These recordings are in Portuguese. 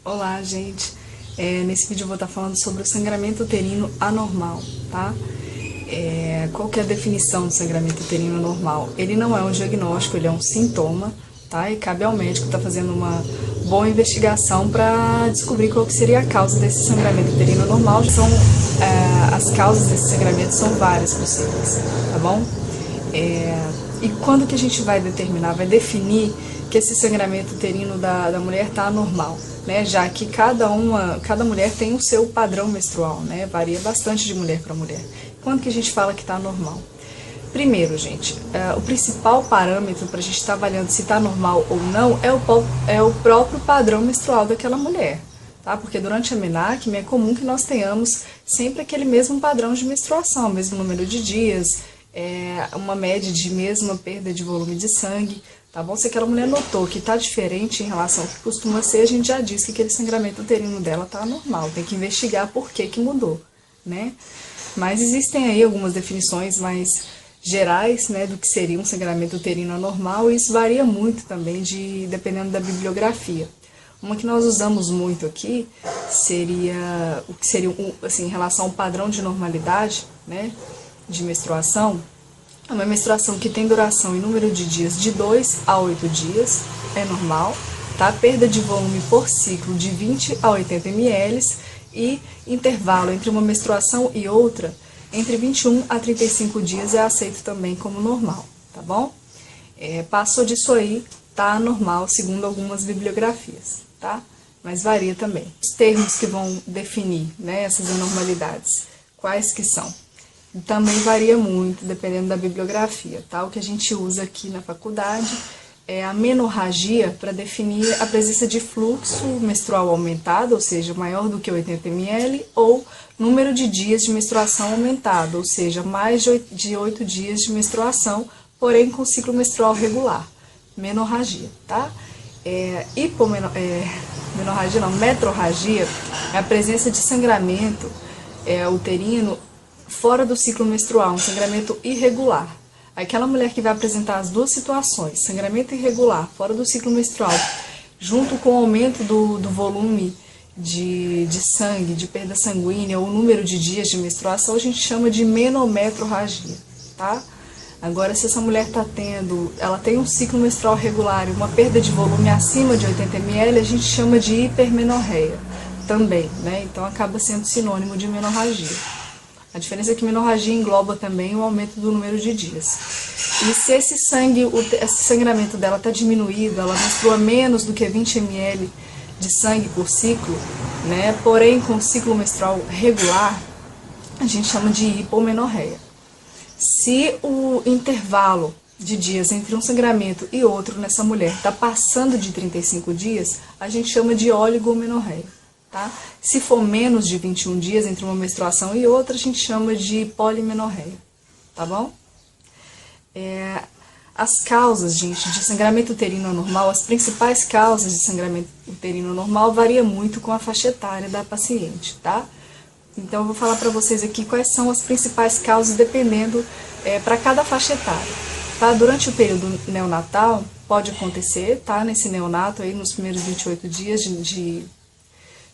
Olá, gente. Nesse vídeo eu vou estar falando sobre o sangramento uterino anormal, tá? Qual que é a definição do sangramento uterino anormal? Ele não é um diagnóstico, ele é um sintoma, tá? E cabe ao médico estar fazendo uma boa investigação para descobrir qual que seria a causa desse sangramento uterino anormal. As causas desse sangramento são várias possíveis, tá bom? E quando que a gente vai determinar, vai definir que esse sangramento uterino da mulher está anormal, né? Já que cada mulher tem o seu padrão menstrual, né? Varia bastante de mulher para mulher. Quando que a gente fala que está normal? Primeiro, gente, o principal parâmetro para a gente estar avaliando se está normal ou não é o próprio padrão menstrual daquela mulher, tá? Porque durante a menarquia é comum que nós tenhamos sempre aquele mesmo padrão de menstruação, mesmo número de dias, uma média de mesma perda de volume de sangue, tá bom? Se aquela mulher notou que está diferente em relação ao que costuma ser, a gente já diz que aquele sangramento uterino dela está anormal, tem que investigar por que mudou, né? Mas existem aí algumas definições mais gerais, né, do que seria um sangramento uterino anormal, e isso varia muito também dependendo da bibliografia. Uma que nós usamos muito aqui seria o que seria assim, em relação ao padrão de normalidade, né, de menstruação. É uma menstruação que tem duração e número de dias de 2 a 8 dias, é normal, tá? Perda de volume por ciclo de 20 a 80 ml e intervalo entre uma menstruação e outra entre 21 a 35 dias é aceito também como normal, tá bom? Passou disso aí, tá normal, segundo algumas bibliografias, tá? Mas varia também. Os termos que vão definir, né, essas anormalidades, quais que são? Também varia muito, dependendo da bibliografia, tá? O que a gente usa aqui na faculdade é a menorragia para definir a presença de fluxo menstrual aumentado, ou seja, maior do que 80 ml, ou número de dias de menstruação aumentado, ou seja, mais de 8 dias de menstruação, porém com ciclo menstrual regular. Menorragia, tá? Metrorragia é a presença de sangramento uterino fora do ciclo menstrual, um sangramento irregular. Aquela mulher que vai apresentar as duas situações, sangramento irregular fora do ciclo menstrual, junto com o aumento do volume de sangue, de perda sanguínea, ou o número de dias de menstruação, a gente chama de menometrorragia, tá? Agora, se essa mulher ela tem um ciclo menstrual regular e uma perda de volume acima de 80 ml, a gente chama de hipermenorreia também, né? Então acaba sendo sinônimo de menorragia. A diferença é que menorragia engloba também o aumento do número de dias. E se esse sangramento dela está diminuído, ela menstrua menos do que 20 ml de sangue por ciclo, né? Porém com ciclo menstrual regular, a gente chama de hipomenorreia. Se o intervalo de dias entre um sangramento e outro nessa mulher está passando de 35 dias, a gente chama de oligomenorreia. Tá? Se for menos de 21 dias entre uma menstruação e outra, a gente chama de polimenorreia, tá bom? As causas, gente, de sangramento uterino anormal, as principais causas de sangramento uterino anormal variam muito com a faixa etária da paciente, tá? Então eu vou falar para vocês aqui quais são as principais causas dependendo para cada faixa etária, tá? Durante o período neonatal pode acontecer, tá? Nesse neonato aí, nos primeiros 28 dias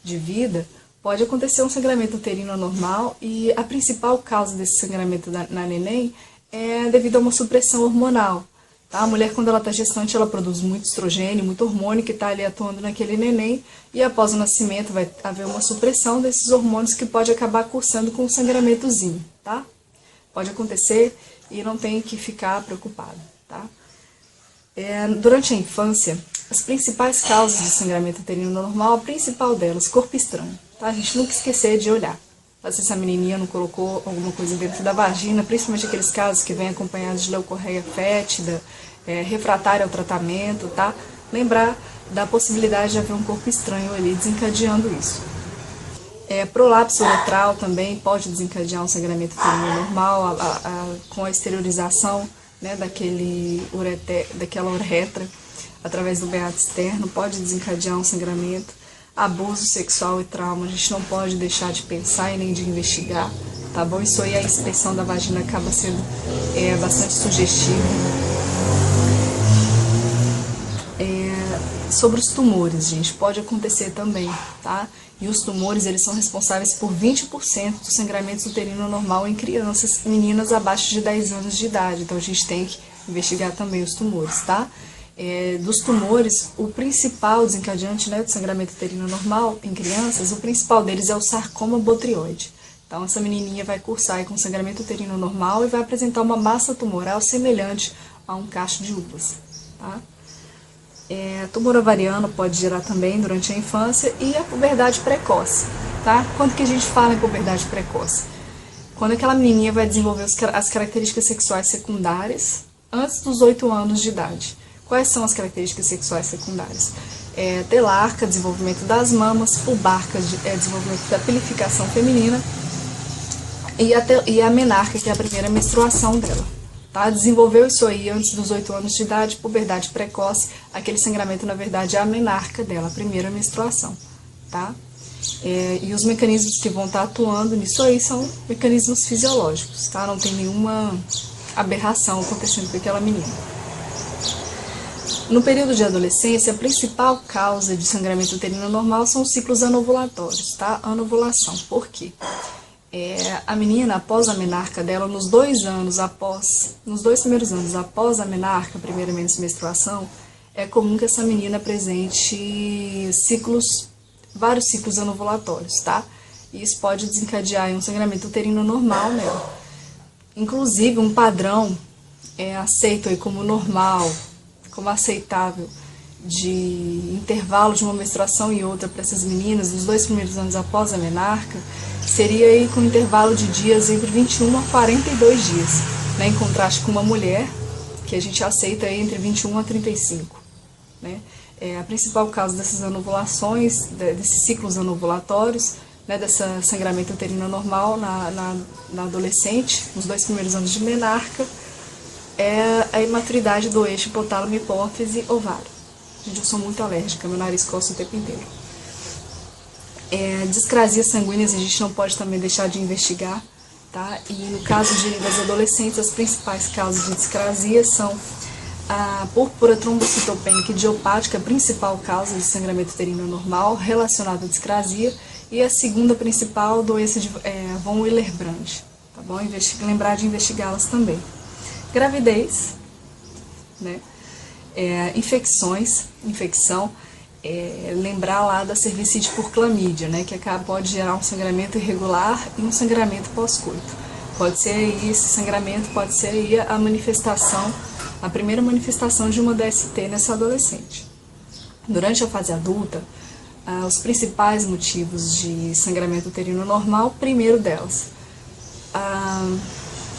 de vida, pode acontecer um sangramento uterino anormal, e a principal causa desse sangramento na neném é devido a uma supressão hormonal, tá? A mulher, quando ela está gestante, ela produz muito estrogênio, muito hormônio que está ali atuando naquele neném, e após o nascimento vai haver uma supressão desses hormônios que pode acabar cursando com um sangramentozinho, tá? Pode acontecer e não tem que ficar preocupado, tá? Durante a infância, as principais causas de sangramento uterino anormal, a principal delas, corpo estranho, tá? A gente nunca esquecer de olhar. Se essa menininha não colocou alguma coisa dentro da vagina, principalmente aqueles casos que vêm acompanhados de leucorreia fétida, refratária ao tratamento, tá? Lembrar da possibilidade de haver um corpo estranho ali desencadeando isso. Prolapso uretral também pode desencadear um sangramento uterino anormal, com a exteriorização, né, daquela uretra através do beato externo, pode desencadear um sangramento. Abuso sexual e trauma, a gente não pode deixar de pensar e nem de investigar, tá bom? Isso aí, a inspeção da vagina acaba sendo bastante sugestiva. Sobre os tumores, gente, pode acontecer também, tá? E os tumores, eles são responsáveis por 20% do sangramento uterino normal em crianças, meninas abaixo de 10 anos de idade. Então, a gente tem que investigar também os tumores, tá? Dos tumores, o principal desencadeante, né, do sangramento uterino normal em crianças, o principal deles é o sarcoma botrioide. Então, essa menininha vai cursar aí com sangramento uterino normal e vai apresentar uma massa tumoral semelhante a um cacho de uvas, tá? Tumor ovariano pode gerar também durante a infância e a puberdade precoce, tá? Quando que a gente fala em puberdade precoce? Quando aquela menininha vai desenvolver as características sexuais secundárias antes dos 8 anos de idade. Quais são as características sexuais secundárias? Telarca, desenvolvimento das mamas, pubarca, desenvolvimento da pilificação feminina e a menarca, que é a primeira menstruação dela. Tá? Desenvolveu isso aí antes dos 8 anos de idade, puberdade precoce, aquele sangramento, na verdade, é a menarca dela, a primeira menstruação, tá? E os mecanismos que vão estar atuando nisso aí são mecanismos fisiológicos, tá? Não tem nenhuma aberração acontecendo com aquela menina. No período de adolescência, a principal causa de sangramento uterino normal são os ciclos anovulatórios, tá? Anovulação. Por quê? A menina, após a menarca dela, nos 2 primeiros anos após a menarca, a primeira menstruação, é comum que essa menina apresente vários ciclos anovulatórios, tá? E isso pode desencadear um sangramento uterino normal nela. Inclusive, um padrão aceito aí como normal, como aceitável, de intervalo de uma menstruação e outra para essas meninas, nos 2 primeiros anos após a menarca, seria aí com intervalo de dias entre 21 a 42 dias, né, em contraste com uma mulher, que a gente aceita aí entre 21 a 35. Né? A principal causa dessas anovulações, desses ciclos anovulatórios, né, desse sangramento uterino normal na adolescente, nos 2 primeiros anos de menarca, é a imaturidade do eixo hipotálamo, hipófise, ovário. Gente, eu sou muito alérgica, meu nariz coça o tempo inteiro. Discrasias sanguíneas a gente não pode também deixar de investigar, tá? E no caso das adolescentes, as principais causas de discrasia são a púrpura trombocitopênica idiopática, a principal causa de sangramento uterino normal relacionada à discrasia, e a segunda principal, doença de von Willebrand, tá bom? Lembrar de investigá-las também. Gravidez, né? Infecção, lembrar lá da cervicite por clamídia, né? Que pode gerar um sangramento irregular e um sangramento pós-coito. Pode ser aí, esse sangramento pode ser aí a primeira manifestação de uma DST nessa adolescente. Durante a fase adulta, os principais motivos de sangramento uterino normal, primeiro delas,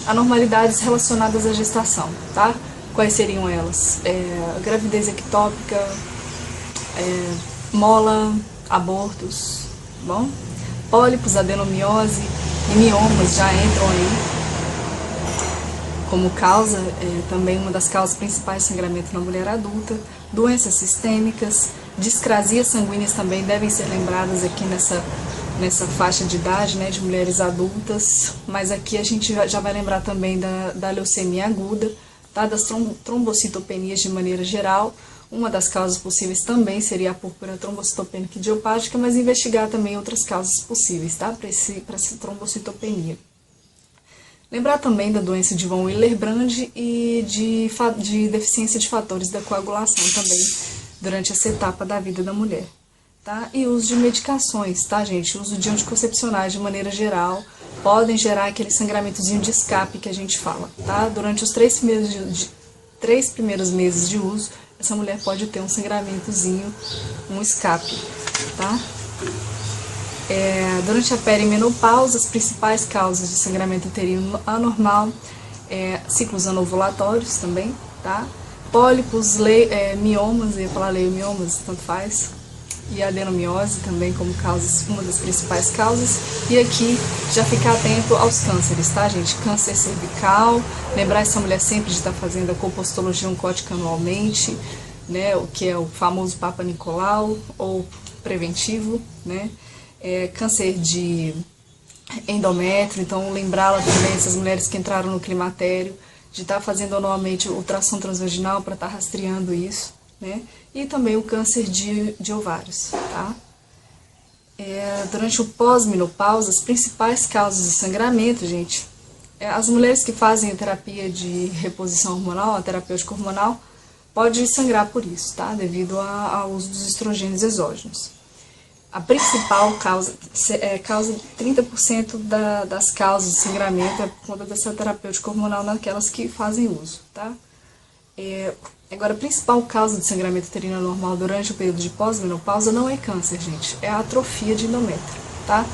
anormalidades relacionadas à gestação, tá? Quais seriam elas? Gravidez ectópica, mola, abortos, bom? Pólipos, adenomiose e miomas já entram aí como causa, também uma das causas principais de sangramento na mulher adulta. Doenças sistêmicas, discrasias sanguíneas também devem ser lembradas aqui nessa faixa de idade, né, de mulheres adultas, mas aqui a gente já vai lembrar também da leucemia aguda, tá, das trombocitopenias de maneira geral. Uma das causas possíveis também seria a púrpura trombocitopênica idiopática, mas investigar também outras causas possíveis, tá, para essa trombocitopenia. Lembrar também da doença de von Willebrand e de deficiência de fatores da coagulação também durante essa etapa da vida da mulher. Tá? E uso de medicações, tá, gente? Uso de anticoncepcionais de maneira geral podem gerar aquele sangramentozinho de escape que a gente fala, tá? Durante os 3 primeiros meses de uso, essa mulher pode ter um sangramentozinho, um escape, tá? Durante a perimenopausa, as principais causas de sangramento uterino anormal, ciclos anovulatórios também, tá? Pólipos, miomas, eu ia falar leiomiomas, tanto faz, e adenomiose também como causas, uma das principais causas. E aqui já ficar atento aos cânceres, tá, gente? Câncer cervical, lembrar essa mulher sempre de estar fazendo a compostologia oncótica anualmente, né? O que é o famoso Papa Nicolau ou preventivo, né? Câncer de endométrio, então lembrá-la também, essas mulheres que entraram no climatério, de estar fazendo anualmente ultrassom transvaginal para estar rastreando isso, né? E também o câncer de ovários, tá? Durante o pós-menopausa, as principais causas de sangramento, gente, as mulheres que fazem a terapia de reposição hormonal, a terapêutica hormonal, pode sangrar por isso, tá? Devido ao uso dos estrogênios exógenos. A principal causa 30% das causas de sangramento é por conta dessa terapêutica hormonal naquelas que fazem uso, tá? Agora, a principal causa de sangramento uterino anormal durante o período de pós-menopausa não é câncer, gente, é a atrofia de endométrio, tá?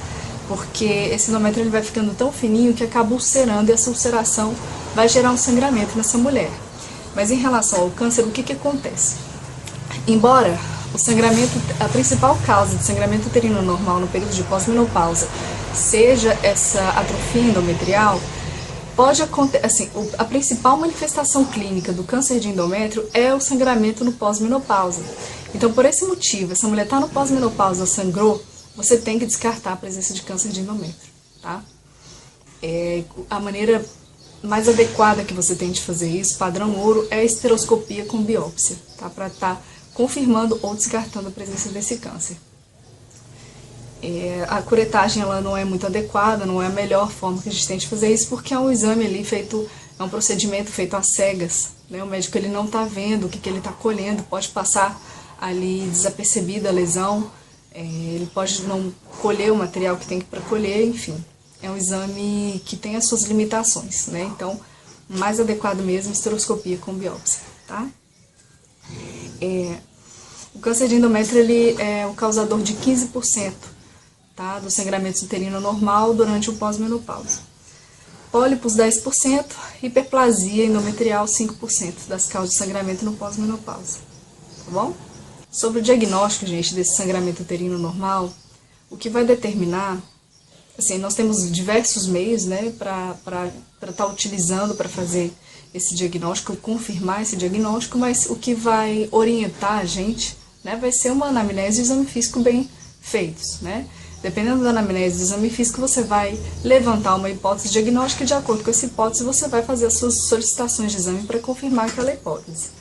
Porque esse endométrio ele vai ficando tão fininho que acaba ulcerando e essa ulceração vai gerar um sangramento nessa mulher. Mas em relação ao câncer, o que acontece? Embora o sangramento, a principal causa de sangramento uterino anormal no período de pós-menopausa seja essa atrofia endometrial, pode acontecer, assim, a principal manifestação clínica do câncer de endométrio é o sangramento no pós-menopausa. Então, por esse motivo, essa mulher está no pós-menopausa, sangrou, você tem que descartar a presença de câncer de endométrio, tá? A maneira mais adequada que você tem de fazer isso, padrão ouro, é a esteroscopia com biópsia, tá? Para estar confirmando ou descartando a presença desse câncer. A curetagem ela não é muito adequada, não é a melhor forma que a gente tem de fazer isso, porque é um exame ali feito, é um procedimento feito às cegas, né? O médico ele não está vendo o que ele está colhendo, pode passar ali desapercebida a lesão, ele pode não colher o material que tem para colher, enfim. É um exame que tem as suas limitações, né? Então, mais adequado mesmo, esteroscopia com biópsia, tá? O câncer de endométrio ele é o causador de 15%, tá, do sangramento uterino normal durante o pós-menopausa. Pólipos 10%, hiperplasia endometrial 5% das causas de sangramento no pós-menopausa, tá bom? Sobre o diagnóstico, gente, desse sangramento uterino normal, o que vai determinar, assim, nós temos diversos meios, né, para estar utilizando para fazer esse diagnóstico, confirmar esse diagnóstico, mas o que vai orientar a gente, né, vai ser uma anamnese e exame físico bem feitos, né? Dependendo da anamnese do exame físico, você vai levantar uma hipótese diagnóstica e, de acordo com essa hipótese, você vai fazer as suas solicitações de exame para confirmar aquela hipótese.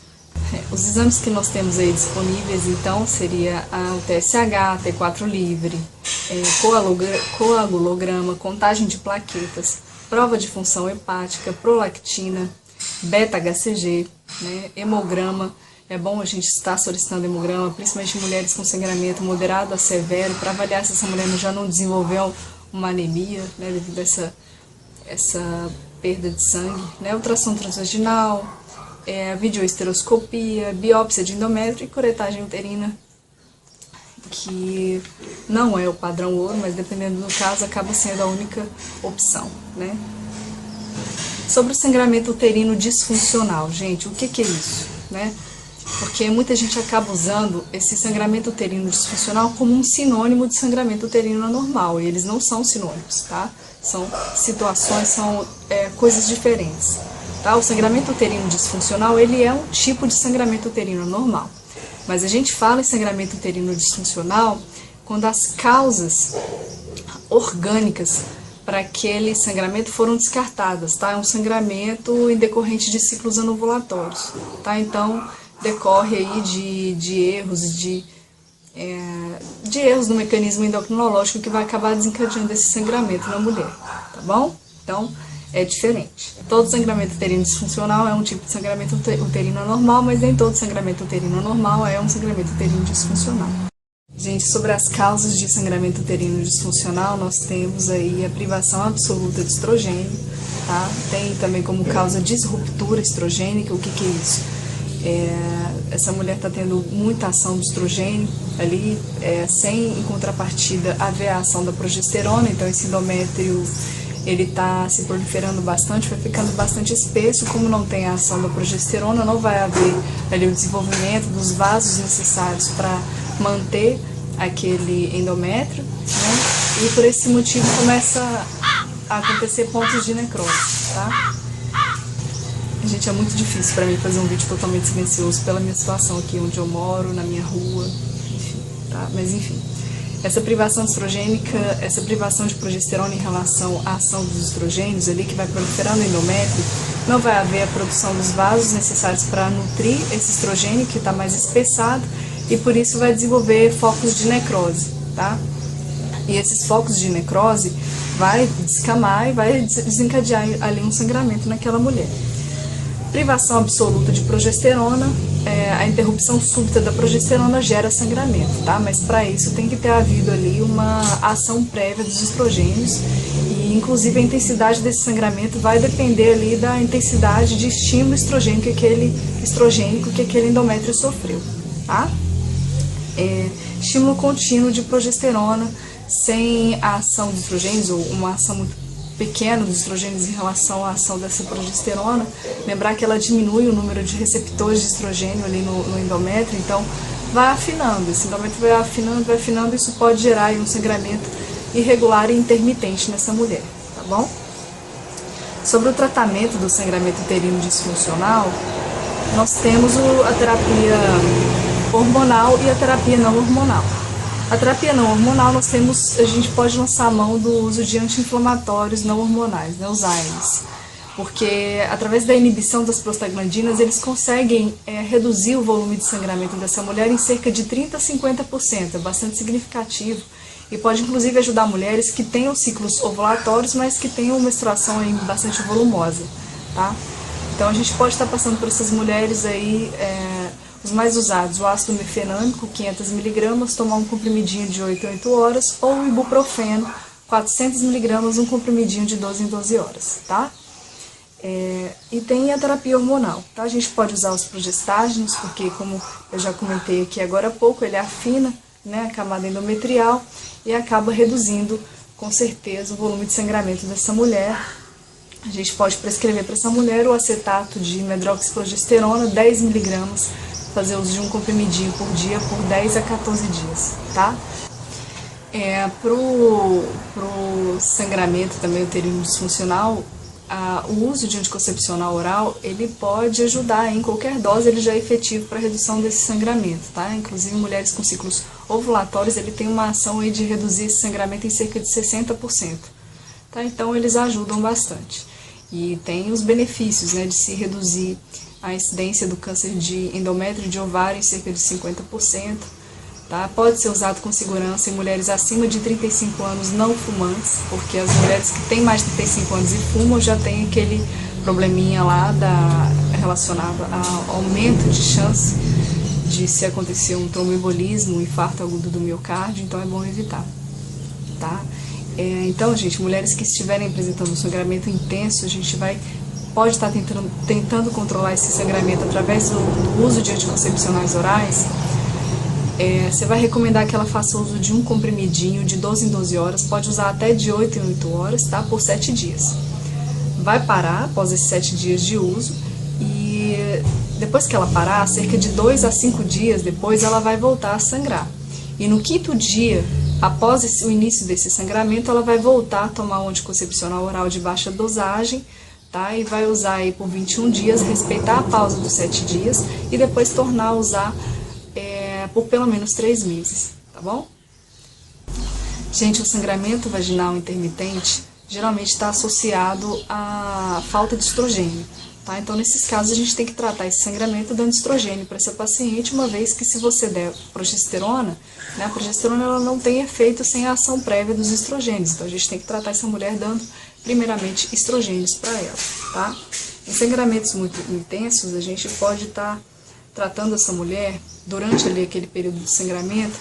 Os exames que nós temos aí disponíveis, então, seria o TSH, T4 livre, coagulograma, contagem de plaquetas, prova de função hepática, prolactina, beta-HCG, né, hemograma. É bom a gente estar solicitando hemograma, principalmente mulheres com sangramento moderado a severo, para avaliar se essa mulher já não desenvolveu uma anemia, né, devido a essa perda de sangue, né, ultrassom transvaginal, videoesteroscopia, biópsia de endométrio e curetagem uterina, que não é o padrão ouro, mas dependendo do caso acaba sendo a única opção, né. Sobre o sangramento uterino disfuncional, gente, o que é isso, né? Porque muita gente acaba usando esse sangramento uterino disfuncional como um sinônimo de sangramento uterino anormal, e eles não são sinônimos, tá? São situações, são coisas diferentes, tá? O sangramento uterino disfuncional, ele é um tipo de sangramento uterino anormal, mas a gente fala em sangramento uterino disfuncional quando as causas orgânicas para aquele sangramento foram descartadas, tá? É um sangramento em decorrente de ciclos anovulatórios, tá? Então, decorre aí de erros no mecanismo endocrinológico que vai acabar desencadeando esse sangramento na mulher, tá bom? Então, é diferente. Todo sangramento uterino disfuncional é um tipo de sangramento uterino anormal, mas nem todo sangramento uterino anormal é um sangramento uterino disfuncional. Gente, sobre as causas de sangramento uterino disfuncional, nós temos aí a privação absoluta de estrogênio, tá? Tem também como causa disruptura estrogênica. O que é isso? Essa mulher está tendo muita ação do estrogênio ali, sem em contrapartida haver a ação da progesterona, então esse endométrio ele está se proliferando bastante, vai ficando bastante espesso. Como não tem a ação da progesterona, não vai haver ali o desenvolvimento dos vasos necessários para manter aquele endométrio, né? E por esse motivo começa a acontecer pontos de necrose, tá? Gente, é muito difícil para mim fazer um vídeo totalmente silencioso pela minha situação aqui onde eu moro, na minha rua, enfim, tá? Mas enfim, essa privação estrogênica, essa privação de progesterona em relação à ação dos estrogênios ali, que vai proliferando o endométrio, não vai haver a produção dos vasos necessários para nutrir esse estrogênio que está mais espessado e por isso vai desenvolver focos de necrose, tá? E esses focos de necrose vai descamar e vai desencadear ali um sangramento naquela mulher. Privação absoluta de progesterona, a interrupção súbita da progesterona gera sangramento, tá? Mas para isso tem que ter havido ali uma ação prévia dos estrogênios e inclusive a intensidade desse sangramento vai depender ali da intensidade de estímulo estrogênico que aquele endométrio sofreu, tá? Estímulo contínuo de progesterona sem a ação dos estrogênios ou uma ação muito pequeno dos estrogênios em relação à ação dessa progesterona, lembrar que ela diminui o número de receptores de estrogênio ali no endométrio, então vai afinando, esse endométrio vai afinando, isso pode gerar aí um sangramento irregular e intermitente nessa mulher, tá bom? Sobre o tratamento do sangramento uterino disfuncional, nós temos a terapia hormonal e a terapia não hormonal. A terapia não hormonal, a gente pode lançar a mão do uso de anti-inflamatórios não hormonais, né, os AINES, porque através da inibição das prostaglandinas, eles conseguem reduzir o volume de sangramento dessa mulher em cerca de 30% a 50%, é bastante significativo, e pode inclusive ajudar mulheres que tenham ciclos ovulatórios, mas que tenham menstruação aí bastante volumosa, tá? Então a gente pode estar passando por essas mulheres aí, os mais usados, o ácido mefenâmico, 500 mg, tomar um comprimidinho de 8 em 8 horas, ou o ibuprofeno, 400 mg, um comprimidinho de 12 em 12 horas, tá? E tem a terapia hormonal, tá? A gente pode usar os progestágenos, porque como eu já comentei aqui agora há pouco, ele afina, né, a camada endometrial e acaba reduzindo, com certeza, o volume de sangramento dessa mulher. A gente pode prescrever para essa mulher o acetato de medroxiprogesterona, 10 mg, fazer uso de um comprimidinho por dia por 10 a 14 dias, tá? Pro sangramento também uterino disfuncional, o uso de anticoncepcional oral, ele pode ajudar, em qualquer dose ele já é efetivo para redução desse sangramento, tá? Inclusive mulheres com ciclos ovulatórios, ele tem uma ação aí de reduzir esse sangramento em cerca de 60%, tá? Então eles ajudam bastante. E tem os benefícios, né, de se reduzir a incidência do câncer de endométrio e de ovário em cerca de 50%, tá? Pode ser usado com segurança em mulheres acima de 35 anos não fumantes, porque as mulheres que têm mais de 35 anos e fumam já tem aquele probleminha lá relacionado ao aumento de chance de se acontecer um tromboembolismo, um infarto agudo do miocárdio, então é bom evitar, tá? Então, gente, mulheres que estiverem apresentando um sangramento intenso, a gente pode estar tentando controlar esse sangramento através do uso de anticoncepcionais orais. Você vai recomendar que ela faça uso de um comprimidinho de 12 em 12 horas, pode usar até de 8 em 8 horas, tá? Por 7 dias. Vai parar após esses 7 dias de uso e depois que ela parar, cerca de 2 a 5 dias depois, ela vai voltar a sangrar. E no 5º dia, após o início desse sangramento, ela vai voltar a tomar um anticoncepcional oral de baixa dosagem, tá? E vai usar aí por 21 dias, respeitar a pausa dos 7 dias e depois tornar a usar por pelo menos 3 meses, tá bom? Gente, o sangramento vaginal intermitente geralmente está associado à falta de estrogênio, tá? Então, nesses casos, a gente tem que tratar esse sangramento dando estrogênio para essa paciente, uma vez que se você der progesterona, né, a progesterona ela não tem efeito sem a ação prévia dos estrogênios, então a gente tem que tratar essa mulher dando, primeiramente, estrogênios para ela, tá? Em sangramentos muito intensos, a gente pode estar tratando essa mulher durante ali aquele período de sangramento,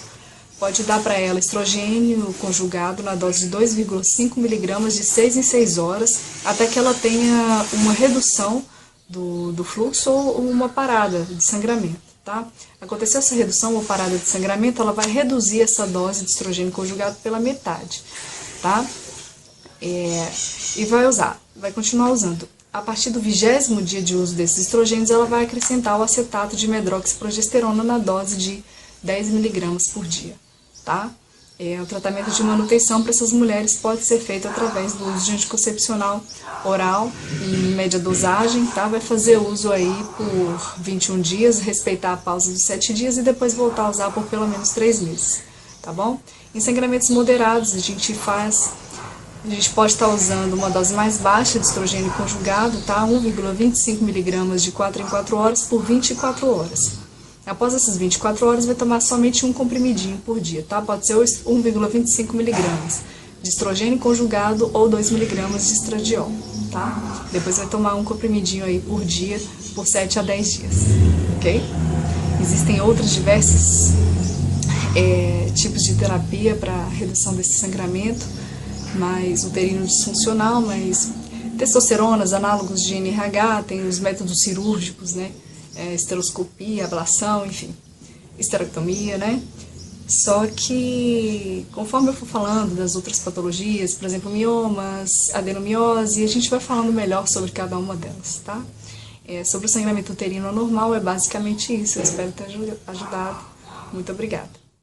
pode dar para ela estrogênio conjugado na dose de 2,5 mg de 6 em 6 horas, até que ela tenha uma redução do fluxo ou uma parada de sangramento, tá? Aconteceu essa redução ou parada de sangramento, ela vai reduzir essa dose de estrogênio conjugado pela metade, tá? E vai continuar usando. A partir do 20º dia de uso desses estrogênios, ela vai acrescentar o acetato de medroxiprogesterona na dose de 10 mg por dia, tá? O tratamento de manutenção para essas mulheres pode ser feito através do uso de anticoncepcional oral em média dosagem, tá? Vai fazer uso aí por 21 dias, respeitar a pausa dos 7 dias e depois voltar a usar por pelo menos 3 meses, tá bom? Em sangramentos moderados, a gente A gente pode estar usando uma dose mais baixa de estrogênio conjugado, tá? 1,25 miligramas de 4 em 4 horas por 24 horas. Após essas 24 horas, vai tomar somente um comprimidinho por dia, tá? Pode ser 1,25 miligramas de estrogênio conjugado ou 2 miligramas de estradiol, tá? Depois vai tomar um comprimidinho aí por dia, por 7 a 10 dias, ok? Existem outros diversos tipos de terapia para redução desse sangramento, mas uterino disfuncional, mas testosteronas, análogos de NRH, tem os métodos cirúrgicos, né? Esteroscopia, ablação, enfim, esterectomia, né? Só que, conforme eu for falando das outras patologias, por exemplo, miomas, adenomiose, a gente vai falando melhor sobre cada uma delas, tá? Sobre o sangramento uterino anormal, é basicamente isso. Eu espero ter ajudado. Muito obrigada.